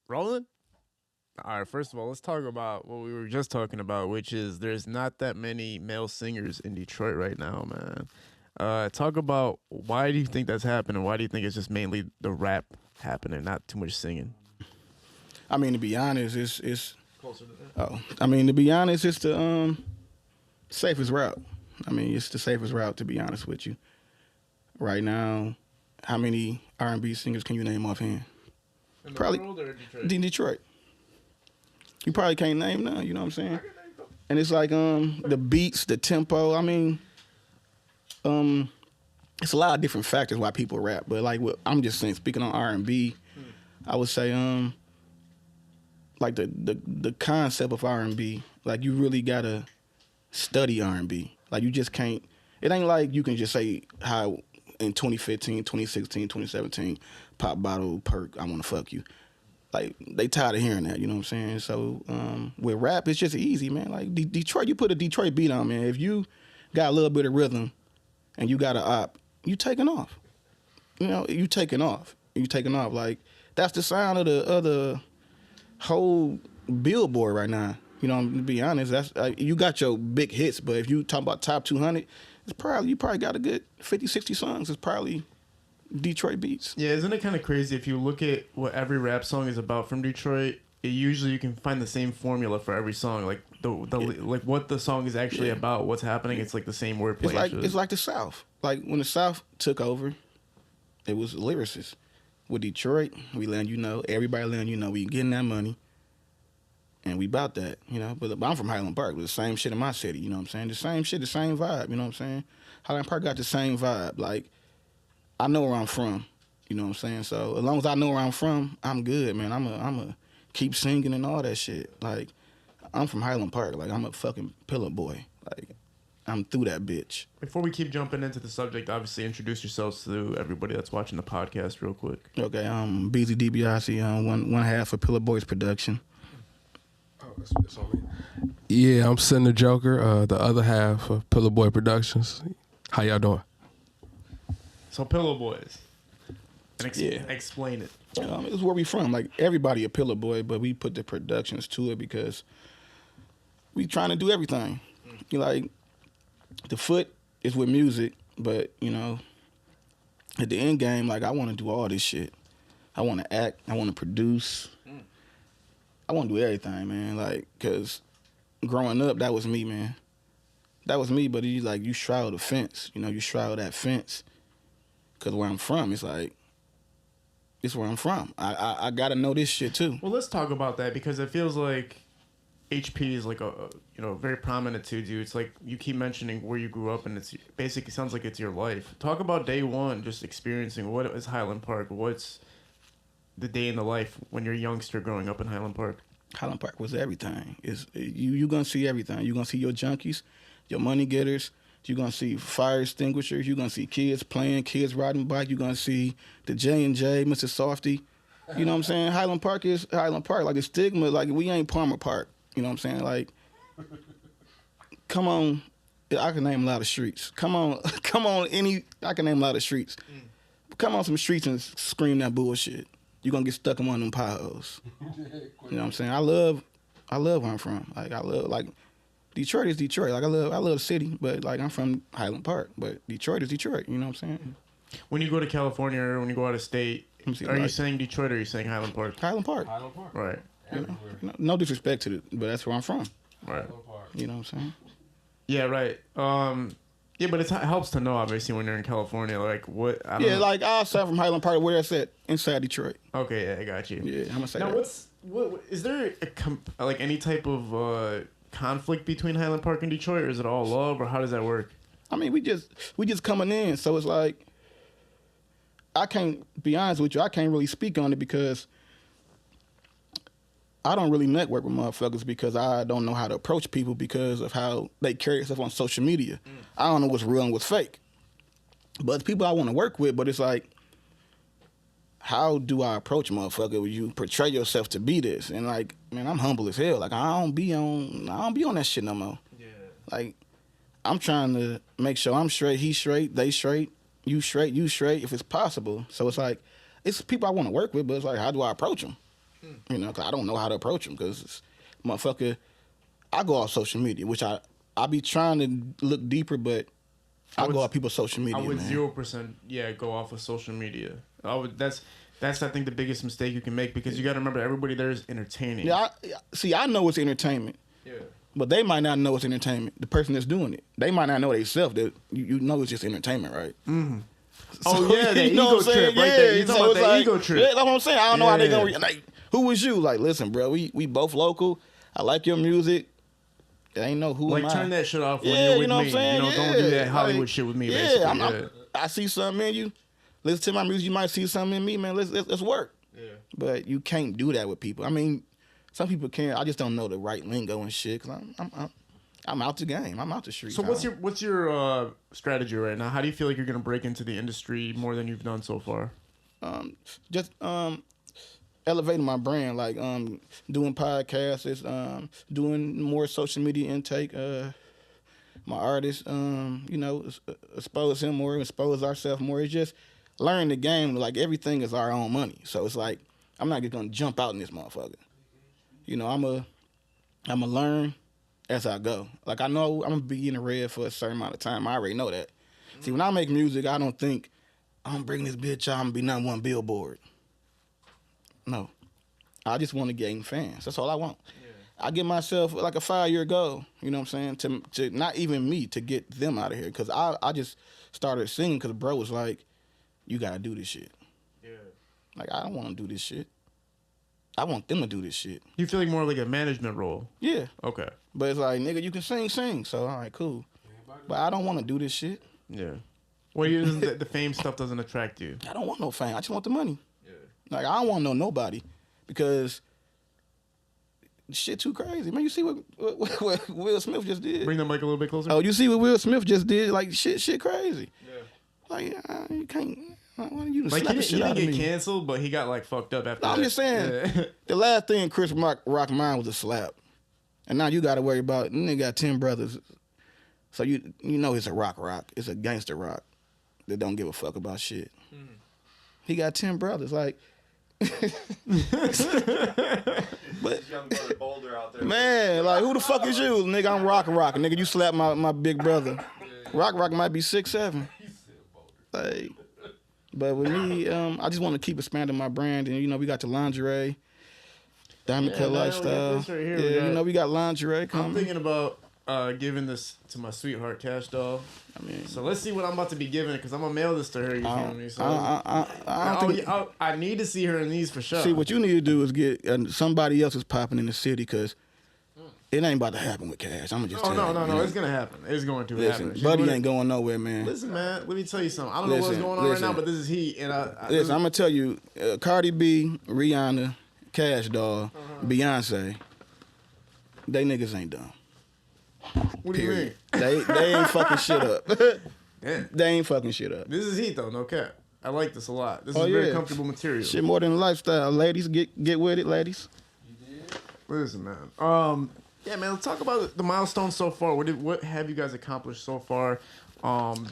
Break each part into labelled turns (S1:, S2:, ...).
S1: Rolling? All right, first of all, let's talk about what we were just talking about, which is there's not that many male singers in Detroit right now, man. Talk about why do you think that's happening? Why do you think it's just mainly the rap happening, not too much singing?
S2: I mean, to be honest, it's
S1: Closer to that.
S2: I mean, to be honest, it's the safest route. I mean, it's the safest route, to be honest with you. Right now, how many R&B singers can you name offhand?
S1: In the
S2: Probably
S1: world or Detroit?
S2: Detroit. You probably can't name none. You know what I'm saying? And it's like the beats, the tempo. I mean, it's a lot of different factors why people rap. But like, I'm just saying, speaking on R&B, I would say like the concept of R&B. Like you really gotta study R&B. Like you just can't. It ain't like you can just say how in 2015, 2016, 2017, pop bottle perk, I wanna fuck you. Like they tired of hearing that, you know what I'm saying? So with rap, it's just easy, man. Like Detroit, you put a Detroit beat on, man. If you got a little bit of rhythm and you got an op, you taking off. You know, you taking off. You taking off. Like that's the sound of the whole billboard right now. You know, to be honest, that's you got your big hits, but if you talk about top 200, you probably got a good 50, 60 songs. It's probably Detroit beats.
S1: Yeah, isn't it kind of crazy if you look at what every rap song is about from Detroit? Usually you can find the same formula for every song, like like what the song is actually about, what's happening. It's like the same wordplay.
S2: It's like the South. Like when the South took over, it was lyricists. With Detroit, we letting you know, everybody letting you know we getting that money, and we about that, you know. But I'm from Highland Park, with the same shit in my city, you know what I'm saying? The same shit, the same vibe, you know what I'm saying? Highland Park got the same vibe. Like I know where I'm from, you know what I'm saying? So as long as I know where I'm from, I'm good, man. I'm a keep singing and all that shit. Like I'm from Highland Park, like I'm a fucking pillar boy. Like I'm through that bitch.
S1: Before we keep jumping into the subject, obviously introduce yourselves to everybody that's watching the podcast real quick.
S2: Okay, Beezy DiBiase, one half of Pillar Boys production.
S3: Oh, it's on me. Yeah, I'm Cinder Joker, the other half of Pillar Boy Productions. How y'all doing?
S1: So Pillow Boys. And
S2: Yeah.
S1: Explain it.
S2: It's where we from. Like everybody a Pillar Boy, but we put the productions to it because we trying to do everything. You like the foot is with music, but you know, at the end game, like I want to do all this shit. I want to act. I want to produce. I want to do everything, man. Like, cause growing up, that was me, man. That was me. But you shroud the fence. You know, you shroud that fence. Cause where I'm from, it's like, it's where I'm from. I gotta know this shit too.
S1: Well, let's talk about that because it feels like HP is like a very prominent to you. It's like you keep mentioning where you grew up, and it's basically sounds like it's your life. Talk about day one, just experiencing what is Highland Park. What's the day in the life when you're a youngster growing up in Highland Park?
S2: Highland Park was everything. You gonna see everything. You gonna see your junkies, your money getters. You gonna see fire extinguishers. You gonna see kids playing, kids riding bike. You gonna see the J&J, Mr. Softy. You know what I'm saying? Highland Park is Highland Park. Like the stigma, like we ain't Palmer Park. You know what I'm saying? Like, come on, I can name a lot of streets. Come on, I can name a lot of streets. Come on some streets and scream that bullshit. You gonna get stuck in one of them potholes. You know what I'm saying? I love where I'm from. Like I love Detroit is Detroit. Like I love the city, but like I'm from Highland Park, but Detroit is Detroit. You know what I'm saying?
S1: When you go to California or when you go out of state, are you saying Detroit or are you saying Highland Park?
S2: Highland Park.
S3: Highland Park.
S1: Right.
S2: You know, no disrespect to it, but that's where I'm from.
S1: Right.
S2: You know what I'm saying?
S1: Yeah, right. Yeah, but it helps to know, obviously, when you're in California, like what. I don't know.
S2: Like outside from Highland Park, where that's at, inside Detroit.
S1: Okay, yeah, I got you.
S2: Yeah, I'm gonna say
S1: now,
S2: that.
S1: what is there like any type of conflict between Highland Park and Detroit, or is it all love, or how does that work?
S2: I mean, we just coming in, so it's like I can't be honest with you. I can't really speak on it because I don't really network with motherfuckers because I don't know how to approach people because of how they carry themselves on social media. I don't know what's real and what's fake. But it's people I want to work with, but it's like, how do I approach a motherfucker when you portray yourself to be this? And like, man, I'm humble as hell. Like I don't be on that shit no more. Yeah. Like, I'm trying to make sure I'm straight, he straight, they straight, you straight, if it's possible. So it's like, it's people I want to work with, but it's like, how do I approach them? You know, 'cause I don't know how to approach them because motherfucker, I go off social media, which I be trying to look deeper, but I go off people's social media.
S1: I would
S2: man.
S1: 0% go off of social media. That's I think the biggest mistake you can make because you got to remember everybody there is entertaining.
S2: Yeah, I know it's entertainment.
S1: Yeah.
S2: But they might not know it's entertainment. The person that's doing it, they might not know themselves that you know it's just entertainment, right?
S1: Mm-hmm.
S2: So,
S1: Oh yeah, the ego trip, right
S2: yeah,
S1: there. You talking about the
S2: like,
S1: ego trip?
S2: Yeah, that's what I'm saying. I don't know how they
S1: Yeah.
S2: gonna like. Who was you? Like, listen, bro, we both local. I like your music. It ain't no who
S1: Like
S2: am I.
S1: turn that shit off when
S2: Yeah,
S1: you're with
S2: you know
S1: me.
S2: what I'm saying?
S1: You know, don't do that Hollywood
S2: like,
S1: shit with me.
S2: Yeah,
S1: Basically.
S2: I see something in you. Listen to my music. You might see something in me, man. Let's work.
S1: Yeah.
S2: But you can't do that with people. I mean, some people can. I just don't know the right lingo and shit. Cause I'm out the game. I'm out the street.
S1: So what's your strategy right now? How do you feel like you're gonna break into the industry more than you've done so far?
S2: Just elevating my brand, like doing podcasts, doing more social media intake. My artists, you know, expose him more, expose ourselves more. It's just learn the game. Like everything is our own money, so it's like I'm not just gonna jump out in this motherfucker. You know, I'm a learn as I go. Like I know I'm gonna be in the red for a certain amount of time. I already know that. See, when I make music, I don't think I'm bringing this bitch out and be number one Billboard. No, I just want to gain fans. That's all I want. Yeah. I give myself like a 5-year goal. You know what I'm saying? To not even me to get them out of here because I just started singing because bro was like, you gotta do this shit. Yeah. Like I don't want to do this shit. I want them to do this shit.
S1: You feel like more like a management role?
S2: Yeah.
S1: Okay.
S2: But it's like, nigga, you can sing. So, all right, cool. But I don't want to do this shit.
S1: Yeah. Well, the fame stuff doesn't attract you.
S2: I don't want no fame. I just want the money. Yeah. Like, I don't want to know nobody because shit too crazy. Man, you see what Will Smith just did?
S1: Bring the mic a little bit closer.
S2: Oh, you see what Will Smith just did? Like, shit crazy. Yeah. Like, you can't... Why don't you
S1: like
S2: slap the shit
S1: he
S2: out
S1: didn't
S2: of
S1: get
S2: me?
S1: canceled, but he got like fucked up after that.
S2: I'm just saying,
S1: yeah.
S2: The last thing Chris Rock mine was a slap. And now you got to worry about, nigga got 10 brothers. So you know it's a rock. It's a gangster rock that don't give a fuck about shit. Mm. He got 10 brothers. Like, but
S4: young brother Boulder out there.
S2: Man, like who the fuck is you? Nigga, I'm rock. Nigga, you slapped my big brother. Rock might be 6'7". Like, but with me, I just want to keep expanding my brand. And, you know, we got the lingerie, diamond cut lifestyle.
S1: Right here.
S2: Yeah, you know, we got lingerie coming.
S1: I'm thinking about giving this to my sweetheart, Cash Doll.
S2: I mean,
S1: so let's see what I'm about to be giving because I'm going to mail this to her. You feel me? So I need to see her in these for sure.
S2: See, what you need to do is get somebody else is popping in the city because it ain't about to happen with Cash. I'm going to just tell you.
S1: No. It's going to happen. It's going to
S2: happen.
S1: She's
S2: Buddy ain't going nowhere, man.
S1: Listen, man. Let me tell you something. I don't know what's going on right now, but this is heat. And
S2: listen, I'm going to tell you, Cardi B, Rihanna, Cash Doll, Beyonce, they niggas ain't dumb.
S1: What do you mean?
S2: They ain't fucking shit up.
S1: Damn.
S2: They ain't fucking shit up.
S1: This is heat, though. No cap. I like this a lot. This is very comfortable material.
S2: Shit more than a lifestyle. Ladies, get with it, ladies.
S1: Listen, man. Yeah, man, let's talk about the milestones so far. What have you guys accomplished so far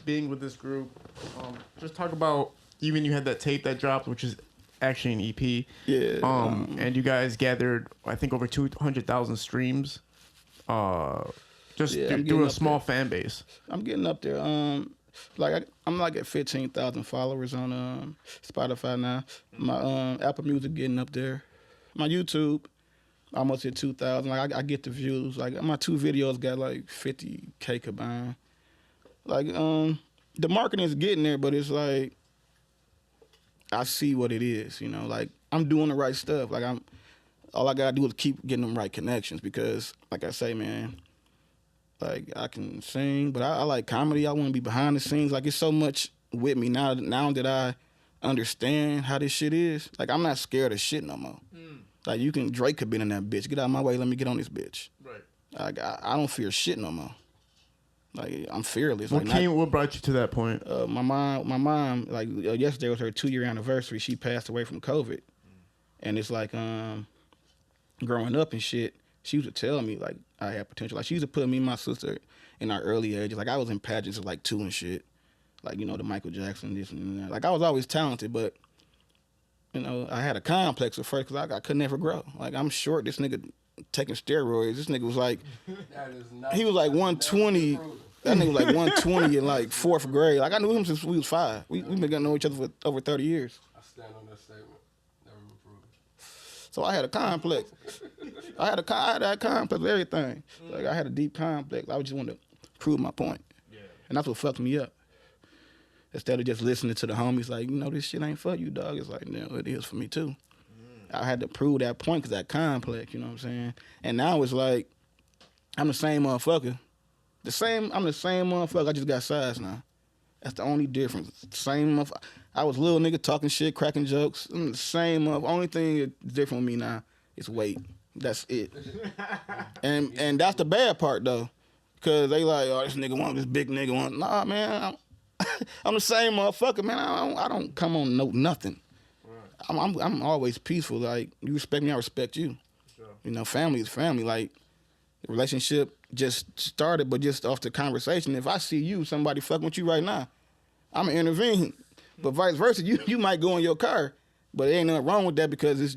S1: being with this group? Just talk about, even you had that tape that dropped, which is actually an EP.
S2: Yeah.
S1: And you guys gathered, I think, over 200,000 streams through a small fan base.
S2: I'm getting up there. I'm like at 15,000 followers on Spotify now. My Apple Music getting up there. My YouTube, almost at 2,000. Like I get the views. Like my 2 videos got like 50K combined. Like the marketing is getting there, but it's like I see what it is. You know, like I'm doing the right stuff. Like all I gotta do is keep getting them right connections because, like I say, man, like I can sing, but I like comedy. I want to be behind the scenes. Like it's so much with me now that I understand how this shit is. Like I'm not scared of shit no more. Like Drake could be in that bitch. Get out of my way. Let me get on this bitch. Right. Like I don't fear shit no more. Like I'm fearless.
S1: What brought you to that point?
S2: My mom. Like yesterday was her 2-year anniversary. She passed away from COVID, and it's like growing up and shit. She used to tell me like I had potential. Like she used to put me and my sister in our early ages. Like I was in pageants at like 2 and shit. Like, you know, the Michael Jackson, this and that. Like I was always talented, but You know, I had a complex at first because I could never grow. Like, I'm short. This nigga taking steroids. This nigga was like, he was like 120. That nigga was like 120 in like 4th grade. Like, I knew him since we was 5. We've been getting to know each other for over 30 years.
S3: I stand on that statement. Never been proven.
S2: So I had a complex. I had that complex of everything. Like, I had a deep complex. I just wanted to prove my point. Yeah. And that's what fucked me up. Instead of just listening to the homies, like, you know, this shit ain't for you, dog. It's like, no, it is for me, too. I had to prove that point because that complex, you know what I'm saying? And now it's like, I'm the same motherfucker. I'm the same motherfucker. I just got size now. That's the only difference. Same motherfucker. I was a little nigga talking shit, cracking jokes. I'm the same motherfucker. Only thing that's different with me now is weight. That's it. and that's the bad part, though. Because they like, oh, this nigga want this big nigga want. Nah, man, I'm the same motherfucker, man. I don't come on nothing. Right. I'm always peaceful. Like, you respect me, I respect you. Sure. You know, family is family. Like, the relationship just started, but just off the conversation. If I see you, somebody fucking with you right now, I'm gonna intervene. But vice versa, you might go in your car, but there ain't nothing wrong with that because it's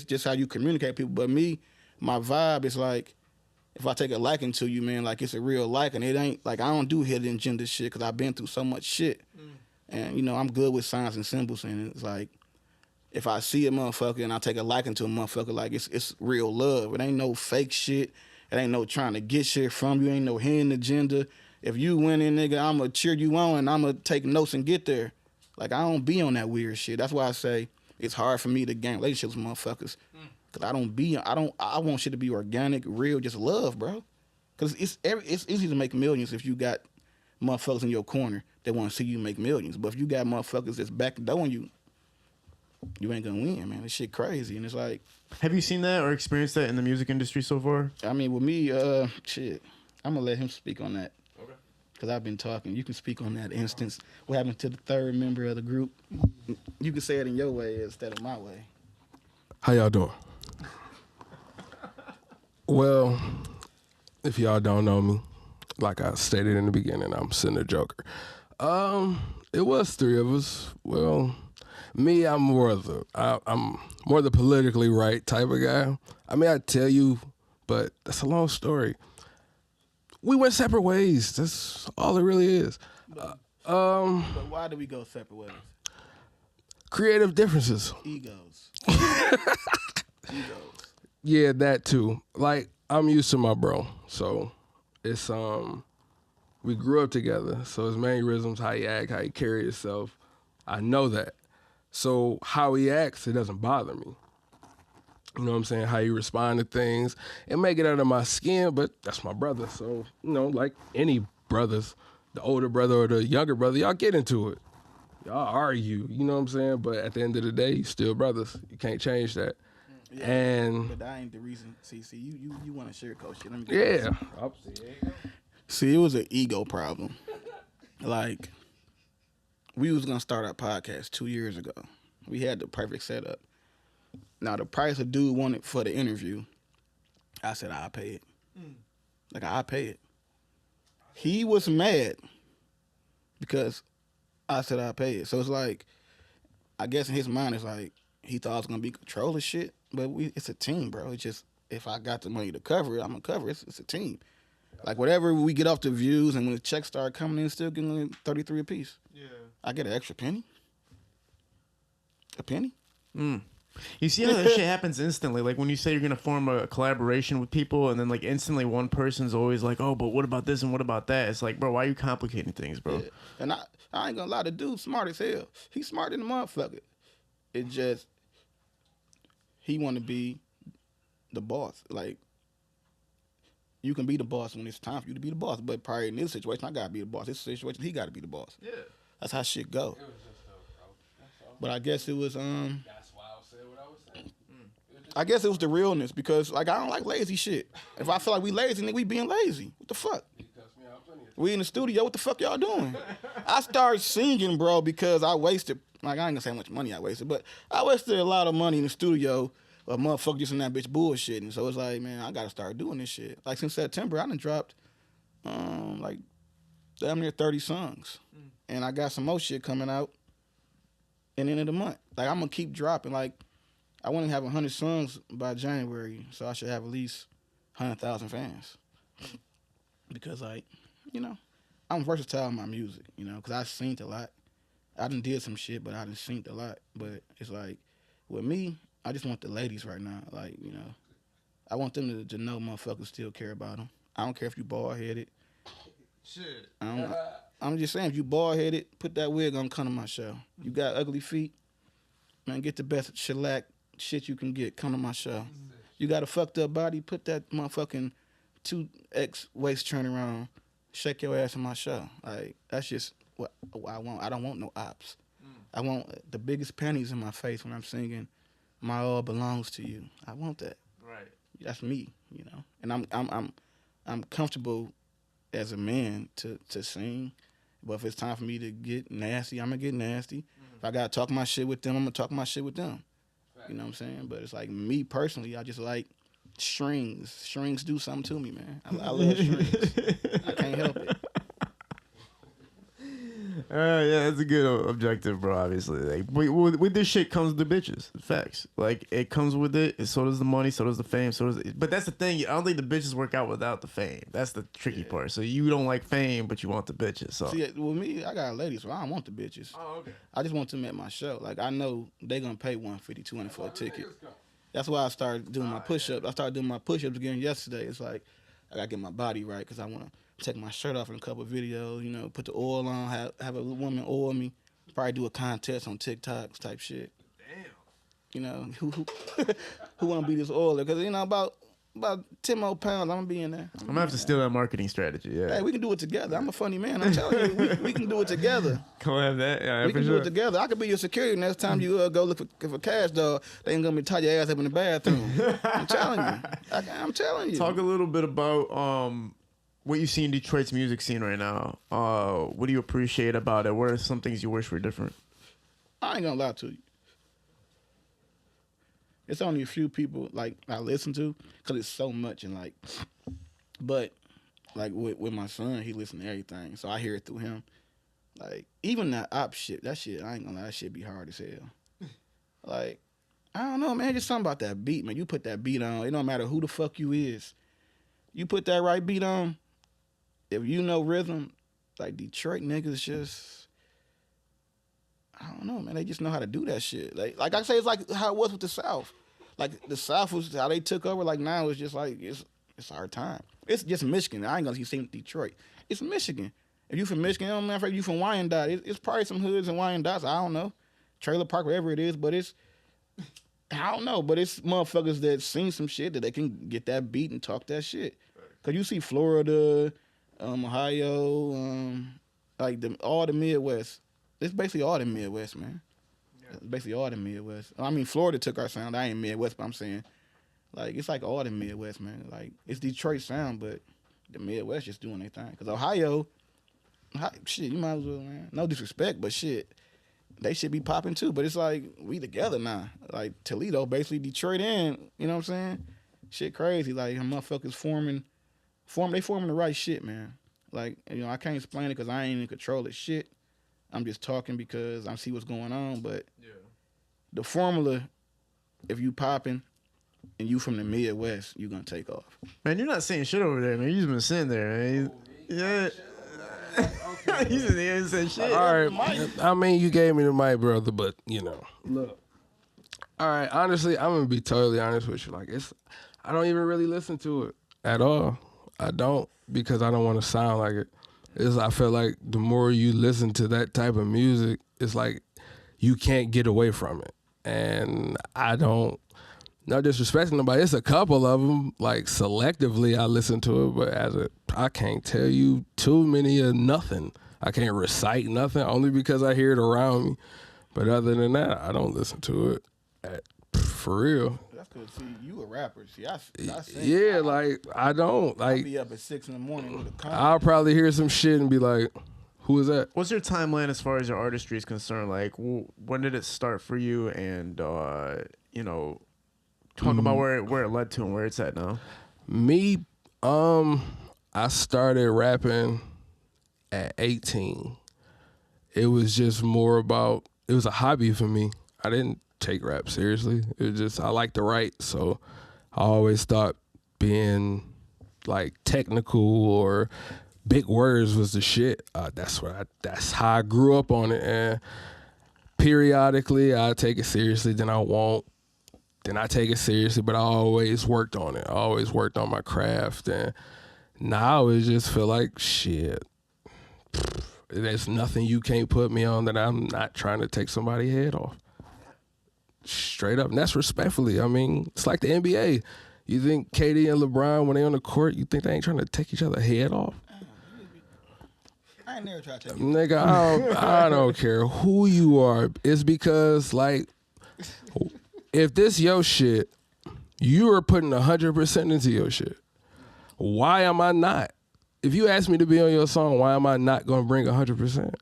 S2: just how you communicate with people. But me, my vibe is like, if I take a liking to you, man, like it's a real liking. It ain't like I don't do hidden agenda shit because I've been through so much shit. And, you know, I'm good with signs and symbols. And it's like, if I see a motherfucker and I take a liking to a motherfucker, like it's real love. It ain't no fake shit. It ain't no trying to get shit from you. Ain't no hidden agenda. If you win in, nigga, I'm going to cheer you on and I'm going to take notes and get there. Like, I don't be on that weird shit. That's why I say it's hard for me to gain relationships with motherfuckers. Cause I want shit to be organic, real, just love, bro. Cause it's easy to make millions if you got motherfuckers in your corner that want to see you make millions. But if you got motherfuckers that's backdooring you, you ain't gonna win, man. This shit crazy, and it's like.
S1: Have you seen that or experienced that in the music industry so far?
S2: I mean, with me, shit, I'm gonna let him speak on that. Okay. Cause I've been talking. You can speak on that instance. What happened to the third member of the group? You can say it in your way instead of my way.
S3: How y'all doing? Well, if y'all don't know me, like I stated in the beginning, I'm Cinder Joker. It was 3 of us. Well, me, I'm more the politically right type of guy. I mean, I tell you, but that's a long story. We went separate ways. That's all it really is.
S2: But why do we go separate ways?
S3: Creative differences.
S2: Egos.
S3: Yeah, that too. Like, I'm used to my bro, so it's we grew up together, so his mannerisms, how he act, how he carry himself, I know that. So how he acts, it doesn't bother me. You know what I'm saying? How he respond to things, it may get under my skin, but that's my brother. So, you know, like any brothers, the older brother or the younger brother, y'all get into it. Y'all argue, you know what I'm saying? But at the end of the day, you still brothers. You can't change that. Yeah,
S2: but that ain't the reason. See, you want to sugarcoat shit. Let me
S3: Yeah.
S2: See, it was an ego problem. Like, we was gonna start our podcast 2 years ago. We had the perfect setup. Now, the price a dude wanted for the interview, I said I'll pay it. Like, I'll pay it. He was mad because I said I'll pay it. So it's like, I guess in his mind, it's like he thought I was gonna be control of shit. But it's a team, bro. It's just, if I got the money to cover it, I'm gonna cover it. It's a team. Like, whatever we get off the views, and when the checks start coming in, still getting 33 a piece. Yeah. I get an extra penny. A penny?
S1: You see how that shit happens instantly? Like, when you say you're gonna form a collaboration with people, and then like instantly one person's always like, oh, but what about this and what about that? It's like, bro, why are you complicating things, bro?
S2: Yeah. And I ain't gonna lie, the dude's smart as hell. He's smarter than the motherfucker. It just, he want to be the boss. Like, you can be the boss when it's time for you to be the boss, but probably in this situation, I gotta be the boss. This situation, he gotta be the boss. Yeah, that's how shit go. It was just bro. But I guess it was
S3: That's why I said what I was saying.
S2: I guess it was the realness, because like, I don't like lazy shit. If I feel like we lazy, nigga, we being lazy. What the fuck? We in the studio. What the fuck y'all doing? I started singing, bro, because I wasted. Like, I ain't gonna say how much money I wasted, but I wasted a lot of money in the studio. A motherfucker just in that bitch bullshitting. So it's like, man, I gotta start doing this shit. Like, since September, I done dropped like damn near 30 songs. And I got some more shit coming out in the end of the month. like I'm gonna keep dropping. Like I want to have 100 songs by January, so I should have at least 100,000 fans. Because like, you know, I'm versatile in my music. You know, because I seen a lot. I done did some shit, but I done seen a lot. But it's like with me, I just want the ladies right now. Like, you know, I want them to know motherfuckers still care about them. I don't care if you bald headed.
S1: Shit.
S2: I'm just saying, if you bald headed, put that wig on, come to my show. You got ugly feet, man, get the best shellac shit you can get, come to my show. You got a fucked up body, put that motherfucking 2X waist trainer on, shake your ass in my show. Like, that's just what I want. I don't want no ops. I want the biggest panties in my face when I'm singing "My All Belongs to You." I want that.
S1: Right.
S2: That's me, you know. And I'm comfortable as a man to sing. But if it's time for me to get nasty, I'm gonna get nasty. If I gotta talk my shit with them, I'm gonna talk my shit with them. You know what I'm saying? But it's like me personally, I just like strings. Strings do something to me, man. I love strings. I can't help it.
S1: Yeah, that's a good objective, bro. Obviously, like with this shit comes the bitches. Facts. Like it comes with it. And so does the money. So does the fame. So does. But that's the thing. I don't think the bitches work out without the fame. That's the tricky part. So you don't like fame, but you want the bitches. So
S2: see, with me, I got ladies, so I don't want the bitches.
S1: Oh, okay.
S2: I just want them at my show. Like I know they gonna pay $150, $200 for a ticket. That's why I started doing my push-ups. I started doing my push-ups again yesterday. It's like I gotta get my body right because I wanna take my shirt off in a couple of videos, you know, put the oil on, have a woman oil me, probably do a contest on TikTok type shit.
S1: Damn.
S2: You know, who want to be this oiler? Because, you know, about 10 more pounds, I'm going to be in there.
S1: I'm going to have to steal that marketing strategy, yeah.
S2: Hey, we can do it together. I'm a funny man. I'm telling you, we can do it together.
S1: Go have that, yeah,
S2: we
S1: for
S2: can
S1: sure.
S2: do it together. I could be your security next time you go look for cash, dog. They ain't going to be tie your ass up in the bathroom. I'm telling you. I'm telling you.
S1: Talk a little bit about what you see in Detroit's music scene right now. What do you appreciate about it? What are some things you wish were different?
S2: I ain't gonna lie to you. It's only a few people like I listen to because it's so much and like, but like with my son, he listen to everything, so I hear it through him. Like even that op shit, that shit I ain't gonna lie, that shit be hard as hell. Like I don't know, man. Just something about that beat, man. You put that beat on, it don't matter who the fuck you is. You put that right beat on. If you know rhythm, like Detroit niggas just, I don't know, man. They just know how to do that shit. Like I say, it's like how it was with the South. Like the South was how they took over. Like now it's just like it's our time. It's just Michigan. I ain't gonna say Detroit. It's Michigan. If you from Michigan, I don't know if you from Wyandotte. It's probably some hoods in Wyandotte. I don't know, Trailer Park, wherever it is. But it's I don't know. But it's motherfuckers that seen some shit that they can get that beat and talk that shit. Cause you see Florida. Ohio, like all the Midwest. It's basically all the Midwest, man. Yeah. It's basically all the Midwest. I mean, Florida took our sound. I ain't Midwest, but I'm saying, like, it's like all the Midwest, man. Like, it's Detroit sound, but the Midwest just doing their thing. Because Ohio, shit, you might as well, man. No disrespect, but shit, they should be popping too. But it's like, we together now. Like, Toledo, basically Detroit in, you know what I'm saying? Shit crazy. Like, motherfuckers forming the right shit, man. Like, you know, I can't explain it because I ain't in control of shit. I'm just talking because I see what's going on. But the formula, if you popping and you from the Midwest, you gonna take off.
S1: Man, you're not saying shit over there, man. You just been sitting there, man. Yeah. You just ain't saying shit.
S3: All right. I mean, you gave me the mic, brother, but, you know. Look. All right. Honestly, I'm going to be totally honest with you. Like, I don't even really listen to it at all. I don't, because I don't want to sound like it. I feel like the more you listen to that type of music, it's like you can't get away from it. And I don't, no disrespecting nobody, it's a couple of them, like selectively I listen to it, but I can't tell you too many of nothing. I can't recite nothing, only because I hear it around me. But other than that, I don't listen to it for real.
S2: That's good. See, you a rapper. See, I sing.
S3: Yeah, like, I don't. Like,
S2: I'll be up at 6 in the morning with a comment.
S3: I'll probably hear some shit and be like, who is that?
S1: What's your timeline as far as your artistry is concerned? Like, when did it start for you? And, you know, talk about where it led to and where it's at now.
S3: Me, I started rapping at 18. It was just more about, it was a hobby for me. I didn't take rap seriously. It was just I like to write, so I always thought being like technical or big words was the shit. That's how I grew up on it, and periodically I take it seriously, then I won't. Then I take it seriously, but I always worked on it. I always worked on my craft, and now it just feel like shit. There's nothing you can't put me on that I'm not trying to take somebody's head off. Straight up, and that's respectfully. I mean, it's like the NBA. You think KD and LeBron, when they on the court, you think they ain't trying to take each other's head off?
S2: I ain't never tried to take it.
S3: Nigga, I don't care who you are. It's because, like, if this your shit, you are putting 100% into your shit. Why am I not? If you ask me to be on your song, why am I not going to bring 100%?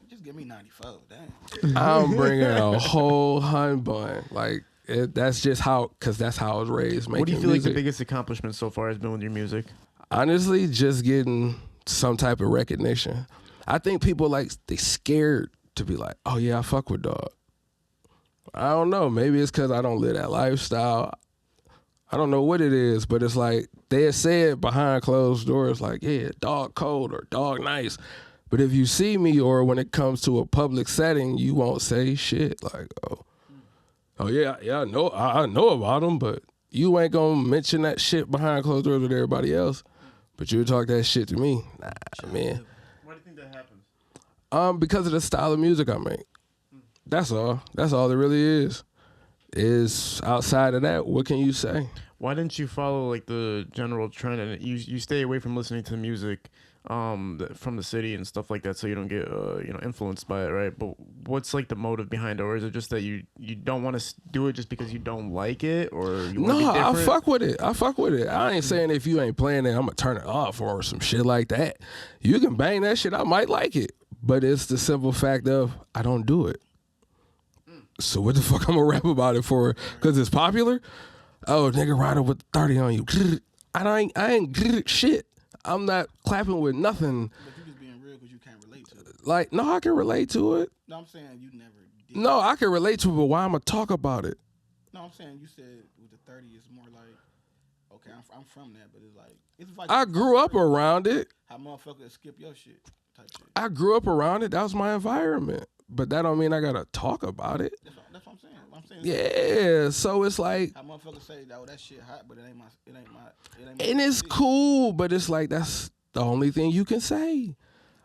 S2: Just give me 94, damn.
S3: I'm bringing a whole hun bun. Like, that's just how, because that's how I was raised making music.
S1: What do you feel like the biggest accomplishment so far has been with your music?
S3: Honestly, just getting some type of recognition. I think people, like, they scared to be like, oh, yeah, I fuck with dog. I don't know. Maybe it's because I don't live that lifestyle. I don't know what it is, but it's like they say it behind closed doors, like, yeah, dog cold or dog nice. But if you see me or when it comes to a public setting, you won't say shit like, oh yeah, I know about him, but you ain't gonna mention that shit behind closed doors with everybody else. But you talk that shit to me, nah, man.
S1: Why do you think that happens?
S3: Because of the style of music I make. That's all. That's all it really is. Is outside of that, what can you say?
S1: Why didn't you follow like the general trend and you stay away from listening to music from the city and stuff like that, so you don't get influenced by it, right? But what's like the motive behind it, or is it just that you don't want to do it just because you don't like it, or you want to be different?
S3: I fuck with it. I ain't saying if you ain't playing it, I'm gonna turn it off or some shit like that. You can bang that shit, I might like it, but it's the simple fact of I don't do it. So what the fuck I'm gonna rap about it for? Because it's popular? Oh, nigga riding with 30 on you. I ain't shit. I'm not clapping with nothing.
S2: But you just being real because you can't relate to it.
S3: Like, no, I can relate to it.
S2: No, I'm saying you never did.
S3: No, I can relate to it, but why I'm gonna talk about it?
S2: No, I'm saying you said with the 30, it's more like, okay, I'm from that, but it's like
S3: I grew up around it.
S2: How motherfuckers skip your shit type shit.
S3: I grew up around it. That was my environment. But that don't mean I gotta talk about it.
S2: That's what I'm saying.
S3: Yeah, so it's like,
S2: how motherfuckers say, "Oh, that shit hot," but it ain't my.
S3: and it's cool, but it's like that's the only thing you can say.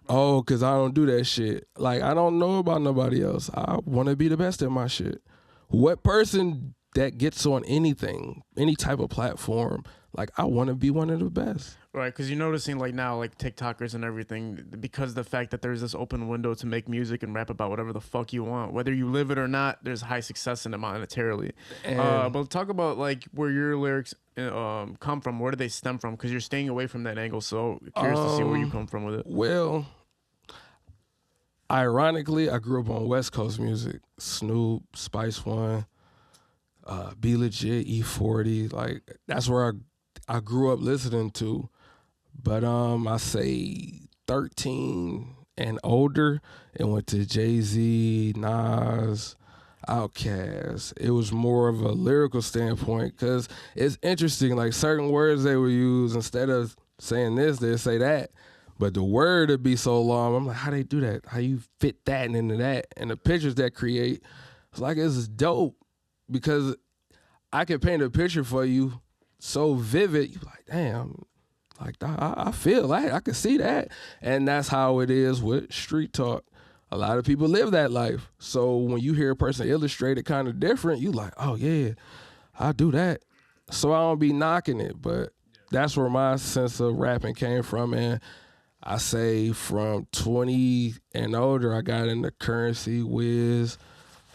S3: Oh, cause I don't do that shit. Like I don't know about nobody else. I want to be the best at my shit. What person that gets on anything, any type of platform, like I want to be one of the best.
S1: Right, because you're noticing like now, like TikTokers and everything, because of the fact that there's this open window to make music and rap about whatever the fuck you want, whether you live it or not. There's high success in it monetarily. But talk about like where your lyrics come from. Where do they stem from? Because you're staying away from that angle. So curious to see where you come from with it.
S3: Well, ironically, I grew up on West Coast music. Snoop, Spice One, Be Legit, E40. Like that's where I grew up listening to. But I say 13 and older, and went to Jay-Z, Nas, Outkast. It was more of a lyrical standpoint because it's interesting. Like certain words they would use, instead of saying this, they'd say that. But the word would be so long. I'm like, how they do that? How you fit that into that? And the pictures that create, it's like it's dope because I can paint a picture for you so vivid. You like, damn. Like, I feel that. I can see that. And that's how it is with street talk. A lot of people live that life. So when you hear a person illustrate it kind of different, you like, oh, yeah, I do that. So I don't be knocking it. But that's where my sense of rapping came from. And I say from 20 and older, I got into Currency, Wiz,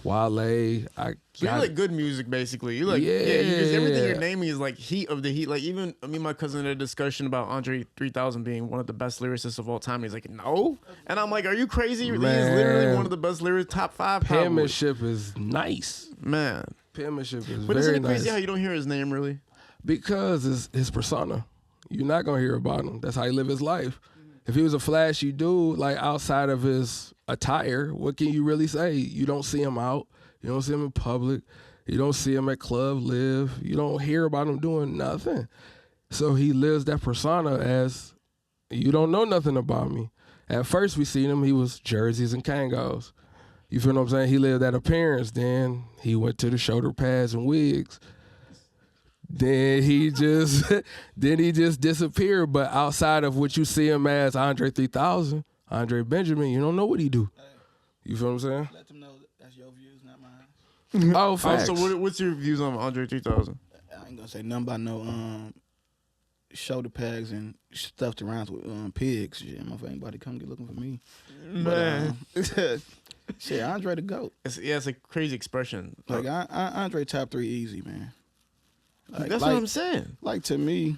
S3: Wale.
S1: So you like good music, basically. You like, because everything you're naming is like heat of the heat. Like even me and my cousin had a discussion about Andre 3000 being one of the best lyricists of all time. He's like, no, and I'm like, are you crazy?
S3: Man.
S1: He's literally one of the best lyricists, top 5.
S3: Penmanship is nice.
S1: Man.
S3: Penmanship is
S1: But
S3: very
S1: isn't it
S3: nice.
S1: crazy how you don't hear his name really?
S3: Because it's his persona. You're not gonna hear about him. That's how he live his life. If he was a flashy dude, like outside of his attire, what can you really say? You don't see him out. You don't see him in public. You don't see him at Club Live. You don't hear about him doing nothing. So he lives that persona as, you don't know nothing about me. At first we seen him, he was jerseys and Kangos. You feel what I'm saying? He lived that appearance. Then he went to the shoulder pads and wigs. Then he just disappeared. But outside of what you see him as Andre 3000, Andre Benjamin, you don't know what he do. You feel what I'm saying?
S2: Let them know that's your views, not mine.
S3: Oh, facts.
S1: So what's your views on Andre 3000?
S2: I ain't gonna say nothing about no shoulder pads and stuffed around with pigs. Shit, motherfucker, anybody come get looking for me,
S1: Man.
S2: But, shit, Andre the GOAT.
S1: It's a crazy expression.
S2: Like Andre top 3 easy, man.
S1: That's what I'm saying.
S2: Like to me,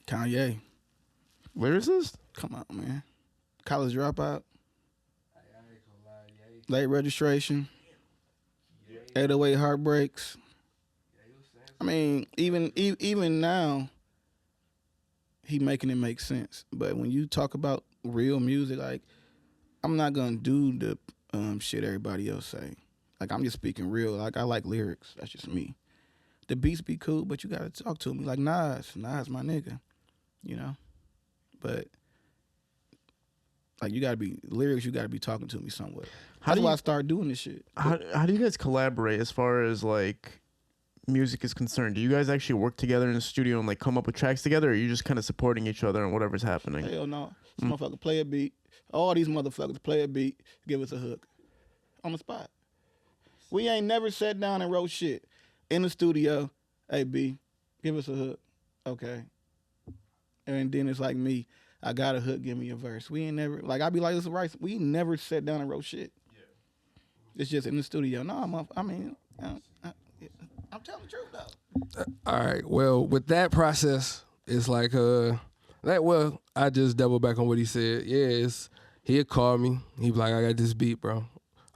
S2: Kanye.
S1: Lyricist?
S2: Come on, man. College Dropout. Late Registration. 808 Heartbreaks. I mean, even now, he making it make sense. But when you talk about real music, like, I'm not gonna do the shit everybody else say. Like, I'm just speaking real. Like, I like lyrics. That's just me. The beats be cool, but you gotta talk to me like Nas. Nas my nigga, you know. But like, you gotta be lyrics. You gotta be talking to me somewhat. How do I start doing this shit?
S1: How do you guys collaborate as far as like music is concerned? Do you guys actually work together in the studio and like come up with tracks together, or are you just kind of supporting each other and whatever's happening?
S2: Hell no. This motherfucker play a beat. All these motherfuckers play a beat, give us a hook on the spot. We ain't never sat down and wrote shit in the studio. Hey B, give us a hook. Okay. And then it's like me. I got a hook, give me a verse. We ain't never, like, I be like, listen, Rice, we never sat down and wrote shit. Yeah. It's just in the studio. No, I'm telling the truth, though.
S3: All right. Well, with that process, it's like, I just double back on what he said. Yeah, he'd call me. He'd be like, I got this beat, bro.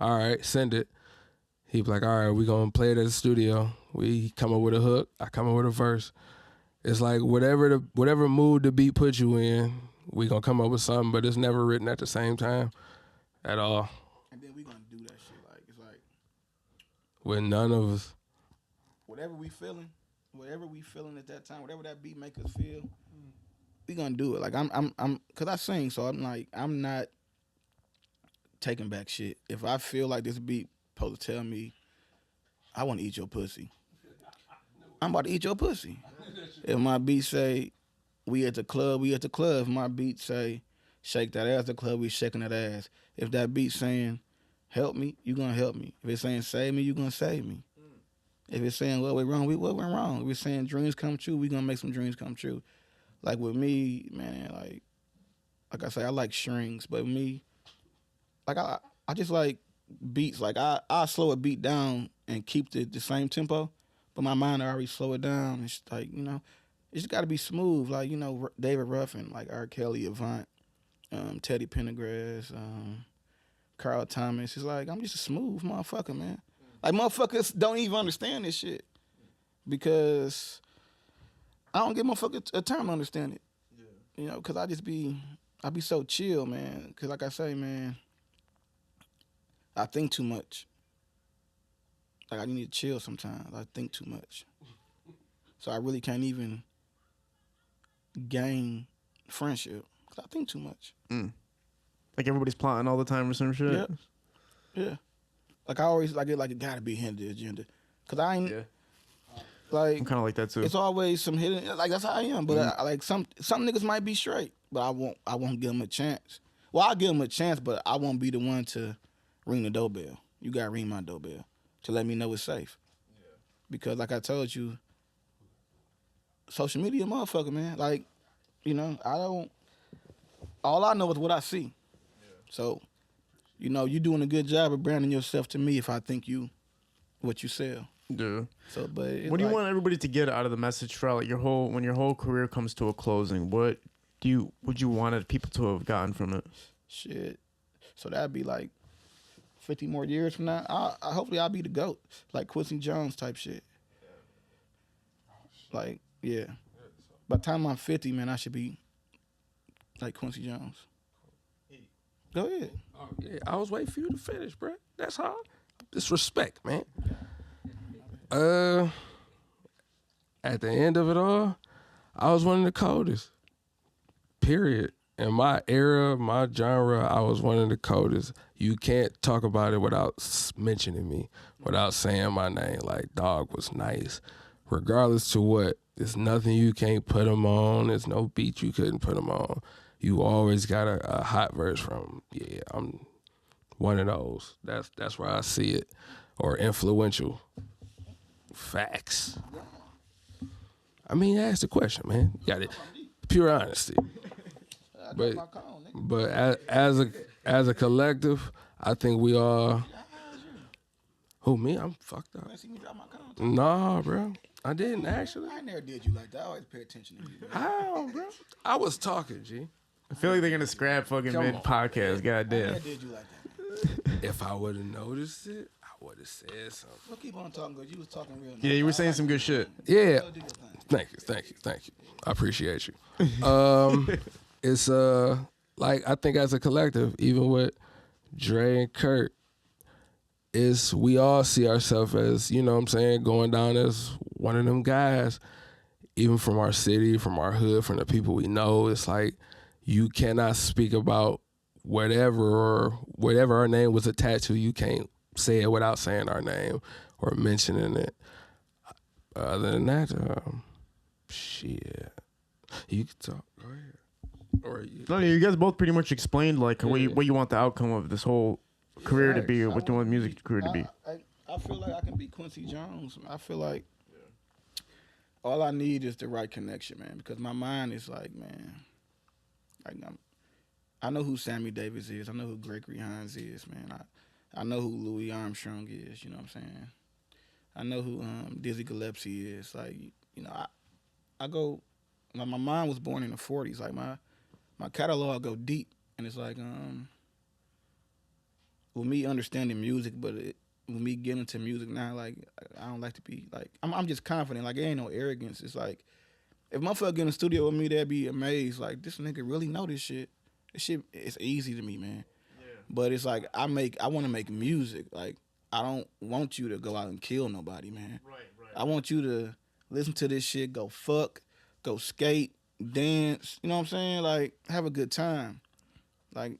S3: All right, send it. He'd be like, all right, we going to play it at the studio. We come up with a hook. I come up with a verse. It's like whatever mood the beat puts you in, we gonna come up with something, but it's never written at the same time at all.
S2: And then we gonna do that shit. Like, it's like,
S3: with none of us.
S2: Whatever we feeling at that time, whatever that beat make us feel, we gonna do it. Like, I'm cause I sing, so I'm like, I'm not taking back shit. If I feel like this beat supposed to tell me I want to eat your pussy, I'm about to eat your pussy. If my beat say we at the club, we at the club. If my beat say shake that ass at the club, we shaking that ass. If that beat saying help me, you gonna help me. If it's saying save me, you gonna save me. If it's saying what went wrong, what went wrong. If it's saying dreams come true, we gonna make some dreams come true. Like with me, man, like I say, I like strings, but me, like I just like beats. Like I slow a beat down and keep the same tempo, but my mind already slow it down. It's like, you know, it's just got to be smooth. Like, you know, David Ruffin, like R. Kelly, Avant, Teddy Pendergrass, Carl Thomas. It's like, I'm just a smooth motherfucker, man. Like, motherfuckers don't even understand this shit because I don't give motherfuckers a time to understand it. Yeah. You know, because I be so chill, man. Because like I say, man, I think too much. Like, I need to chill sometimes. I think too much. So I really can't even gain friendship because I think too much.
S1: Like everybody's plotting all the time or some shit?
S2: Yeah. Yeah. Like, I always like it gotta be hidden agenda. Because I ain't, like...
S1: I'm kind of like that, too.
S2: It's always some hidden... Like, that's how I am. But, like, some niggas might be straight, but I won't give them a chance. Well, I'll give them a chance, but I won't be the one to ring the doorbell. You gotta ring my doorbell to let me know it's safe. Yeah. Because, like I told you, social media motherfucker, man. Like, you know, all I know is what I see. Yeah. So, you know, you doing a good job of branding yourself to me if I think you what you sell.
S1: Yeah.
S2: So, but
S1: what do you want everybody to get out of the message for like when your whole career comes to a closing? What would you want people to have gotten from it?
S2: Shit. So that'd be like 50 more years from now. Hopefully I'll be the GOAT, like Quincy Jones type shit. Like, yeah. By the time I'm 50, man, I should be like Quincy Jones. Go ahead.
S3: Oh, yeah, I was waiting for you to finish, bro. That's hard. It's respect, man. At the end of it all, I was one of the coldest. Period. In my era, my genre, I was one of the coldest. You can't talk about it without mentioning me, without saying my name. Like, dog was nice. Regardless to what, there's nothing you can't put him on. There's no beat you couldn't put him on. You always got a hot verse from him. Yeah, I'm one of those. That's where I see it. Or influential. Facts. I mean, ask the question, man. You got it. Pure honesty. But as a collective, I think we all. Who, me? I'm fucked up. Nah, bro. I didn't actually.
S2: I never did you like that. I always pay attention to you. Man.
S3: How, bro? I was talking, G.
S1: I feel like they're gonna scrap fucking mid podcast. Goddamn.
S2: I never did you like that.
S3: If I would have noticed it, I would have said something.
S2: Well, keep on talking, because you was talking real nice.
S1: Yeah, you were saying some good shit.
S3: Yeah. Thank you. I appreciate you. It's like, I think as a collective, even with Dre and Kurt, we all see ourselves as, you know what I'm saying, going down as one of them guys, even from our city, from our hood, from the people we know. It's like, you cannot speak about whatever our name was attached to. You can't say it without saying our name or mentioning it. Other than that, shit. You can talk. Go ahead. Or
S1: you guys both pretty much explained like what you want the outcome of this whole career to be, or what you want the music career to be.
S2: I feel like I can be Quincy Jones. I feel like all I need is the right connection, man. Because my mind is like, man, like I know who Sammy Davis is. I know who Gregory Hines is, man. I know who Louis Armstrong is. You know what I'm saying? I know who Dizzy Gillespie is. Like, you know, I go. Like, my mom was born in the '40s. Like, my catalog go deep, and it's like with me understanding music, but with me getting into music now, like, I don't like to be like, I'm just confident. Like, it ain't no arrogance. It's like, if motherfucker get in the studio with me, they'd be amazed. Like, this nigga really know this shit. This shit, it's easy to me, man. Yeah. But it's like, I want to make music. Like, I don't want you to go out and kill nobody, man. Right. I want you to listen to this shit, go fuck, go skate, dance. You know what I'm saying? Like, have a good time. Like,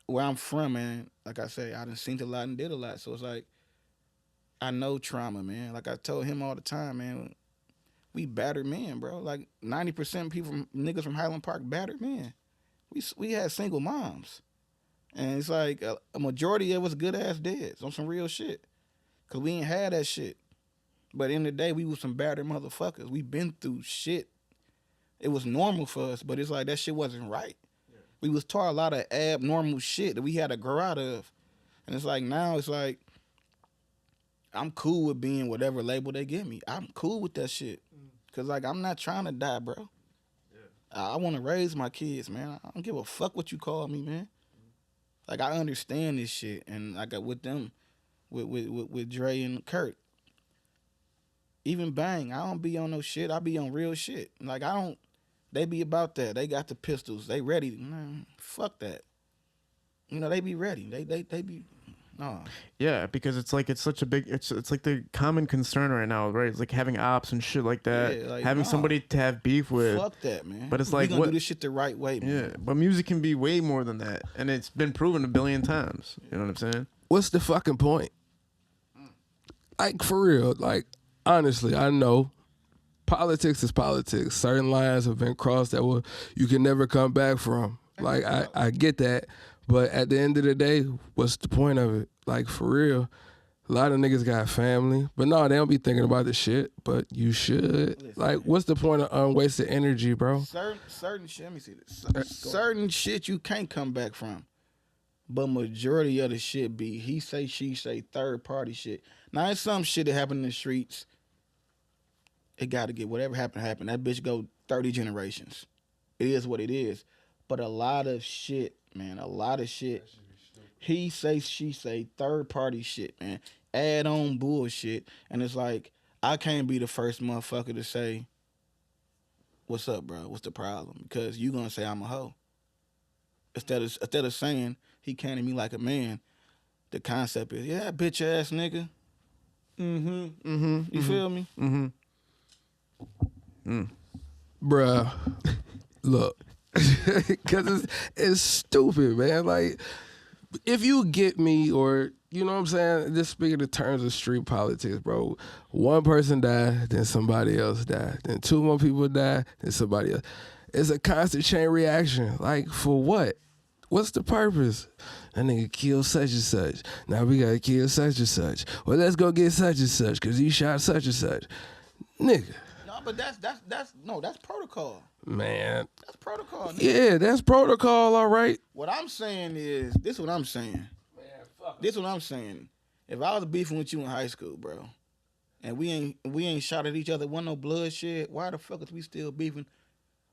S2: where I'm from, man, like I say, I done seen a lot and did a lot. So it's like, I know trauma, man. Like I told him all the time, man, we battered men, bro. Like 90% of people, niggas from Highland Park, battered men. We had single moms. And it's like a majority of us good ass dads on some real shit. Cause we ain't had that shit. But in the day, we was some battered motherfuckers. We been through shit. It was normal for us, but it's like that shit wasn't right. Yeah. We was taught a lot of abnormal shit that we had to grow out of. And it's like now it's like, I'm cool with being whatever label they give me. I'm cool with that shit. Cause like I'm not trying to die, bro. Yeah. I want to raise my kids, man. I don't give a fuck what you call me, man. Like I understand this shit, and like with them, with Dre and Kurt. Even Bang, I don't be on no shit. I be on real shit. Like I don't. They be about that. They got the pistols. They ready. Man, fuck that. You know they be ready. They be. No.
S1: Yeah, because it's like it's such a big. It's like the common concern right now, right? It's like having ops and shit like that. Yeah, like, having somebody to have beef with.
S2: Fuck that, man.
S1: But it's like
S2: we gonna do this shit the right way, man.
S1: Yeah, but music can be way more than that, and it's been proven a billion times. You know what I'm saying?
S3: What's the fucking point? Like for real, like honestly, I know politics is politics. Certain lines have been crossed that you can never come back from. Like I get that. But at the end of the day, what's the point of it? Like, for real, a lot of niggas got family. But no, they don't be thinking about the shit. But you should. Listen, like, what's the point of unwasted energy, bro?
S2: Certain shit, let me see this. Certain shit you can't come back from. But majority of the shit be he say, she say, third party shit. Now, it's some shit that happened in the streets. It got to get whatever happened, happen. That bitch go 30 generations. It is what it is. But a lot of shit, man, a lot of shit. He say, she say, third party shit, man. Add on bullshit. And it's like, I can't be the first motherfucker to say, what's up, bro? What's the problem? Because you gonna say I'm a hoe. Instead of saying he came to me like a man. the concept is, yeah, bitch ass nigga. You feel me?
S3: Bruh, look, because it's stupid, man. Like, if you get me, or you know what I'm saying, just speaking in terms of street politics, bro. One person died, then somebody else died, then 2 more people died, then somebody else. It's a constant chain reaction. Like, for what? What's the purpose? That nigga killed such and such. Now we gotta kill such and such. Well, let's go get such and such because he shot such and such. Nigga.
S2: No, but that's protocol.
S3: Man.
S2: That's protocol. Nigga.
S3: Yeah, that's protocol, all right.
S2: What I'm saying is, this is what I'm saying. This is what I'm saying. If I was beefing with you in high school, bro, and we ain't shot at each other, wasn't no bloodshed, why the fuck is we still beefing?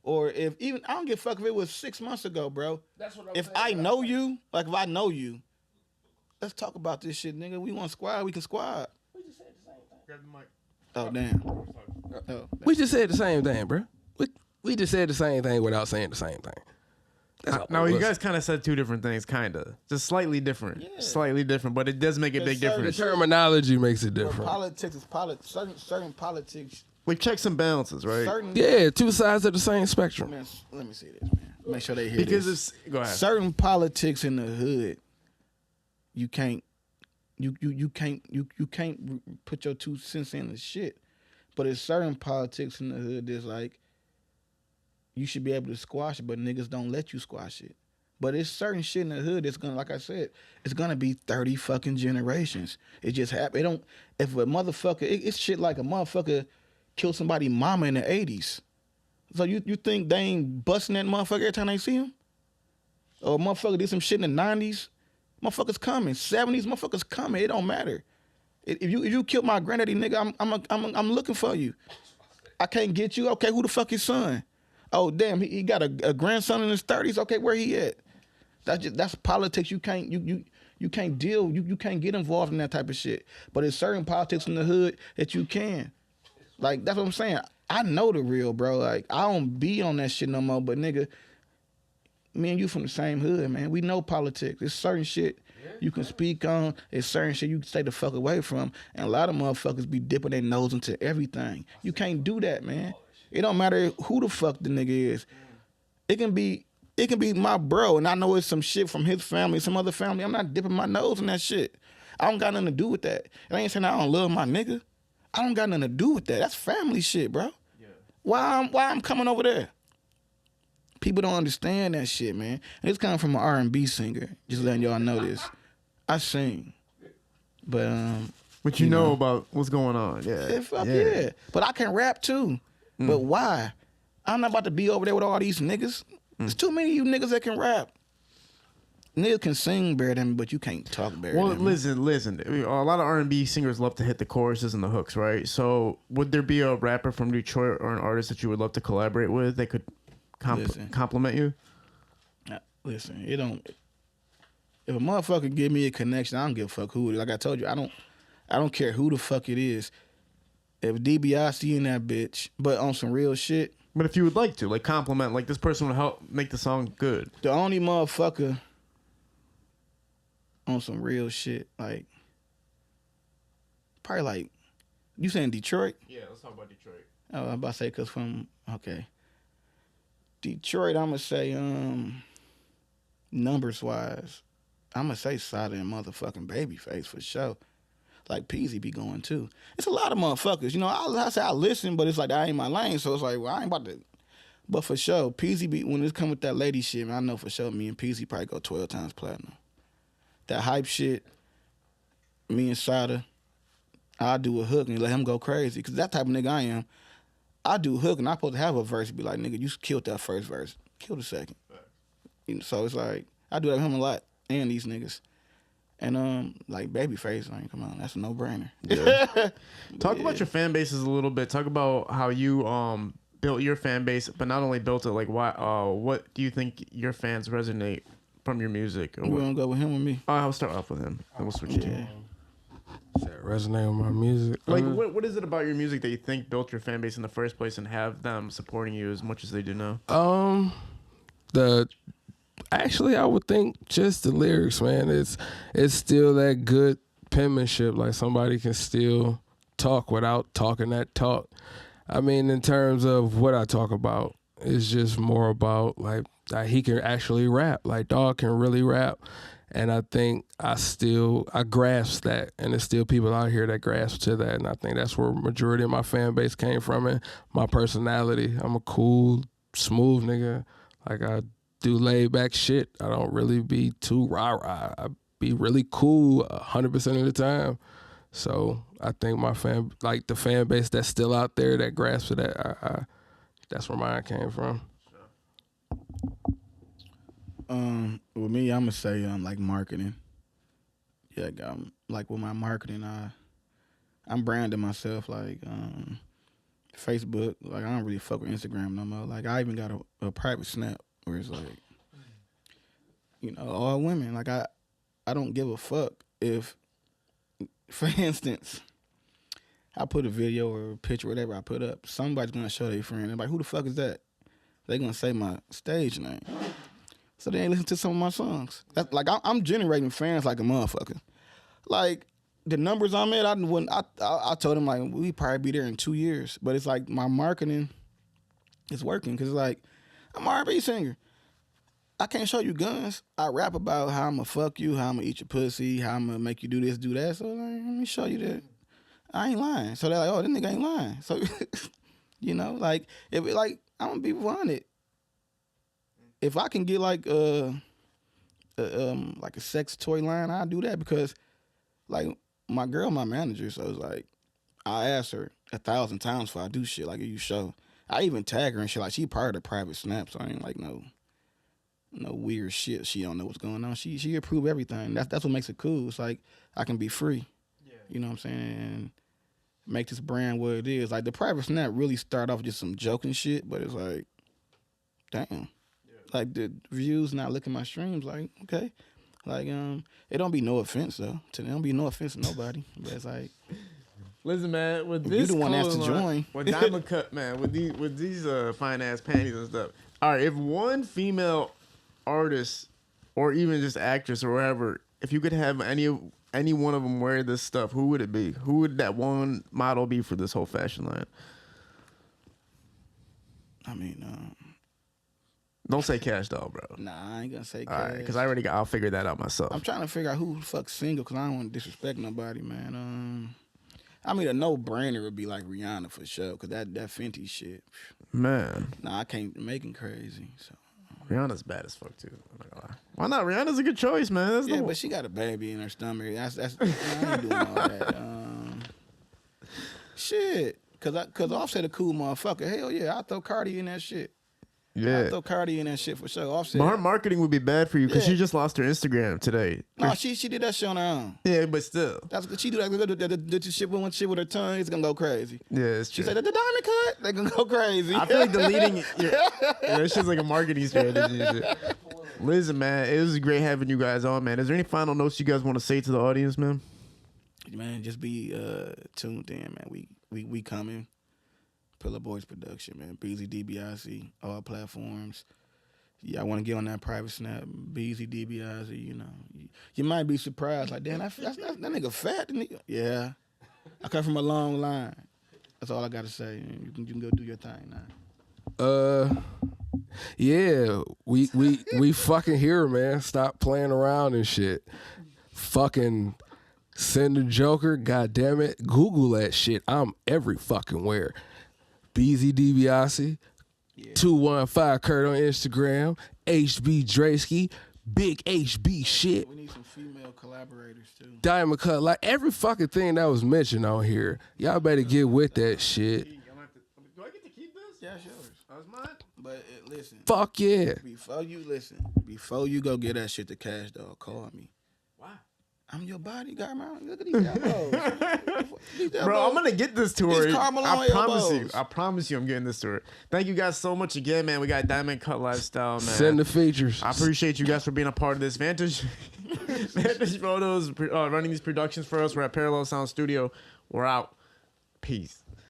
S2: Or if even, I don't give a fuck if it was 6 months ago, bro. That's what I'm saying. If I know you, like if I know you, let's talk about this shit, nigga. We want squad, we can squad.
S1: We just said the same thing. Grab the mic.
S2: Oh, damn.
S3: We just said the same thing, bro. We just said the same thing without saying the same thing.
S1: No, you guys kind of said 2 different things, kind of. Just slightly different. Yeah. Slightly different, but it does make a big difference.
S3: The terminology makes it different.
S2: Politics is politics. Certain politics.
S1: Like checks and balances, right?
S3: Yeah, 2 sides of the same spectrum.
S2: Man, let me see this, man. Make sure they hear
S1: because
S2: this.
S1: It's go ahead.
S2: Certain politics in the hood, you can't put your 2 cents in the shit. But it's certain politics in the hood that's like, you should be able to squash it, but niggas don't let you squash it. But it's certain shit in the hood that's gonna, like I said, it's gonna be 30 fucking generations. It just happen. It don't. If a motherfucker, it's shit like a motherfucker killed somebody's mama in the 80s. So you think they ain't busting that motherfucker every time they see him? Or a motherfucker did some shit in the 90s? Motherfuckers coming. 70s, motherfuckers coming. It don't matter. If you killed my granddaddy, nigga, I'm looking for you. I can't get you. Okay, who the fuck his son? Oh damn, he got a grandson in his 30s. Okay, where he at? That's politics. You can't deal. You can't get involved in that type of shit. But there's certain politics in the hood that you can. Like that's what I'm saying. I know the real, bro. Like I don't be on that shit no more. But nigga, me and you from the same hood, man. We know politics. There's certain shit you can speak on. There's certain shit you can stay the fuck away from. And a lot of motherfuckers be dipping their nose into everything. You can't do that, man. It don't matter who the fuck the nigga is. It can be my bro, and I know it's some shit from his family, some other family. I'm not dipping my nose in that shit. I don't got nothing to do with that. I ain't saying I don't love my nigga. I don't got nothing to do with that. That's family shit, bro. Yeah. Why I'm coming over there? People don't understand that shit, man. And it's coming from an R&B singer. Just letting y'all know this. I sing, but
S1: you know about what's going on. Yeah,
S2: fuck yeah. But I can rap too. But why? I'm not about to be over there with all these niggas. There's too many of you niggas that can rap. Niggas can sing better than me, but you can't talk better than me.
S1: Well, listen. A lot of R&B singers love to hit the choruses and the hooks, right? So would there be a rapper from Detroit or an artist that you would love to collaborate with that could compliment you?
S2: Listen, it don't... If a motherfucker give me a connection, I don't give a fuck who it is. Like I told you, I don't care who the fuck it is. If DiBiase in that bitch, but on some real shit.
S1: But if you would like to, like compliment, like this person would help make the song good.
S2: The only motherfucker on some real shit, like, probably like, you saying Detroit?
S1: Yeah, let's talk about Detroit.
S2: Oh, I'm about to say, cause okay. Detroit, I'm gonna say, numbers wise, I'm gonna say Sada and motherfucking Babyface for sure. Like Beezy be going too. It's a lot of motherfuckers. You know, I say I listen, but it's like that ain't my lane. So it's like, well, I ain't about to. But for sure, Beezy be when it come with that lady shit, man, I know for sure me and Beezy probably go 12 times platinum. That hype shit, me and Sada, I do a hook and let him go crazy. Cause that type of nigga I am. I do hook and I supposed to have a verse. Be like, nigga, you killed that first verse. Kill the second. You know, so it's like I do that with him a lot and these niggas. And like Babyface, like come on, that's a no-brainer.
S1: Yeah. Talk about your fan bases a little bit. Talk about how you built your fan base, but not only built it, like why what do you think your fans resonate from your music?
S2: You wanna go with him or me?
S1: I'll start off with him. And we'll switch to you.
S3: Does that resonate with my music?
S1: Like what is it about your music that you think built your fan base in the first place and have them supporting you as much as they do now?
S3: Actually, I would think just the lyrics, man. It's still that good penmanship. Like somebody can still talk without talking that talk. I mean, in terms of what I talk about, it's just more about like he can actually rap. Like dog can really rap. And I think I grasp that, and there's still people out here that grasp to that, and I think that's where majority of my fan base came from, and my personality. I'm a cool, smooth nigga. Like I do laid back shit. I don't really be too rah-rah. I be really cool 100% of the time. So I think the fan base that's still out there that grasps to that, that's where mine came from.
S2: With me, I'm gonna say like marketing. Yeah, like with my marketing, I'm branding myself like Facebook. Like I don't really fuck with Instagram no more. Like I even got a private snap where it's like, all women. Like I don't give a fuck if, for instance, I put a video or a picture, whatever I put up, somebody's gonna show their friend. They're like, who the fuck is that? They're gonna say my stage name. So they ain't listen to some of my songs. That's like I'm generating fans like a motherfucker. Like the numbers I'm at, I told them like we probably be there in 2 years. But it's like my marketing is working because like I'm an R&B singer. I can't show you guns. I rap about how I'ma fuck you, how I'ma eat your pussy, how I'ma make you do this, do that. So like, let me show you that I ain't lying. So they're like, oh, this nigga ain't lying. So like if it, like I'm gonna be 100. If I can get like a sex toy line, I'll do that because like my girl, my manager, so it's like I ask her 1,000 times before I do shit like you show. I even tag her and shit like she part of the private snap, so I ain't like no weird shit. She don't know what's going on. She approve everything. That's what makes it cool. It's like I can be free. Yeah. You know what I'm saying? And make this brand what it is. Like the private snap really start off just some joking shit, but it's like, damn. Like the views not looking my streams, like, okay. Like, it don't be no offense though. It don't be no offense to nobody. But it's like,
S1: listen, man, with this
S2: you the one that's to join.
S1: With Diamond Cut, man, with these fine ass panties and stuff. All right, if one female artist or even just actress or whatever, if you could have any one of them wear this stuff, who would it be? Who would that one model be for this whole fashion line?
S2: I mean,
S1: don't say Cash Doll, bro.
S2: Nah, I ain't gonna say Cash.
S1: All right, because I'll figure that out myself.
S2: I'm trying to figure out who the fuck's single because I don't want to disrespect nobody, man. I mean, a no-brainer would be like Rihanna for sure because that Fenty shit.
S1: Man.
S2: Nah, I can't make it crazy. So
S1: Rihanna's bad as fuck too. I'm not gonna lie. Why not? Rihanna's a good choice, man.
S2: Yeah, but she got a baby in her stomach. That's I ain't doing all that. Shit, cause Offset a cool motherfucker. Hell yeah, I throw Cardi in that shit.
S1: Yeah,
S2: I throw Cardi in that shit for sure. Offset.
S1: But her marketing would be bad for you because she just lost her Instagram today.
S2: No, she did that shit on her own.
S1: Yeah, but still,
S2: that's she do that. The shit with her tongue. It's gonna go crazy.
S1: Yeah, it's true.
S2: She said the diamond cut. They gonna go crazy.
S1: I feel like deleting. That shit's like a marketing strategy. And shit. Listen, man, it was great having you guys on, man. Is there any final notes you guys want to say to the audience, man?
S2: Man, just be tuned in, man. We coming. Pillar Boys production, man. Beezy, DiBiase, all platforms. Yeah, I want to get on that private snap. Beezy, DiBiase, You might be surprised. Like, damn, that nigga fat. Yeah. I come from a long line. That's all I got to say. You can go do your thing now.
S3: Yeah, we fucking here, man. Stop playing around and shit. Fucking send the Joker, goddamn it. Google that shit. I'm every fucking where. Beezy DiBiase, 215 Kurt on Instagram, HB Draysky, big HB shit.
S2: We need some female collaborators too.
S3: Diamond Cut, like every fucking thing that was mentioned on here. Y'all better get with that shit.
S1: Do I get to keep this?
S2: Yeah, it's yours.
S1: That was mine.
S2: But listen.
S3: Fuck yeah.
S2: Before you go get that shit to Cash Dog, call me.
S1: Why?
S2: I'm your bodyguard, man. Look at these elbows.
S1: Bro, I'm gonna get this to her.
S2: These Carmelo elbows.
S1: I promise you I'm getting this to her. Thank you guys so much again, man. We got Diamond Cut Lifestyle, man.
S3: Send the features.
S1: I appreciate you guys for being a part of this. Vantage Photos running these productions for us. We're at Parallel Sound Studio. We're out. Peace.